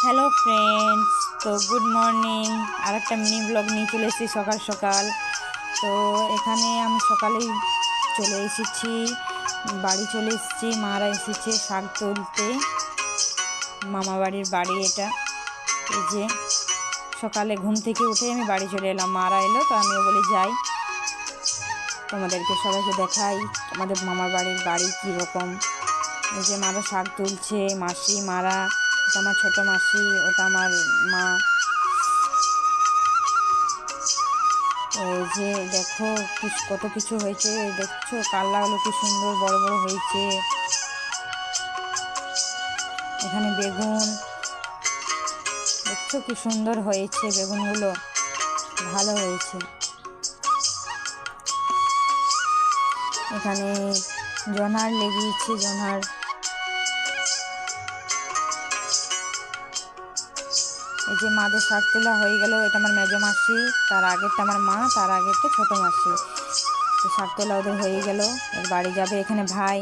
Hello friends, তো good morning. আর একটা mini blog নিয়ে চলে এসেছি সকাল সকাল। তো এখানে আমি সকালেই চলে এসেছি, বাড়ি চলে এসেছি। মারা এসেছে শাক তুলতে, মামা বাড়ির বাড়ি এটা। এই যে সকালে ঘুম থেকে উঠে আমি বাড়ি চলে এলাম, মারা এলো তো আমিও বলে যাই তোমাদেরকে সবাইকে দেখাই আমাদের মামার বাড়ির বাড়ি কীরকম। এই যে মারা শাক তুলছে, মাসি মারা, এটা আমার ছোটো মাসি, ওটা আমার মা। এই যে দেখো কত কিছু হয়েছে, দেখছো কালনাগুলো কি সুন্দর বড় বড় হয়েছে। এখানে বেগুন দেখছো কি সুন্দর হয়েছে, বেগুনগুলো ভালো হয়েছে। এখানে জনার লেগিয়েছে, জনার। এই যে মাদের শাক তোলা হয়ে গেল, এটা আমার মেজো মাসি, তার আগেরটা আমার মা, তার আগেরটা ছোটো মাসি। তো শাক তোলা ওদের হয়ে গেল, এর বাড়ি যাবে। এখানে ভাই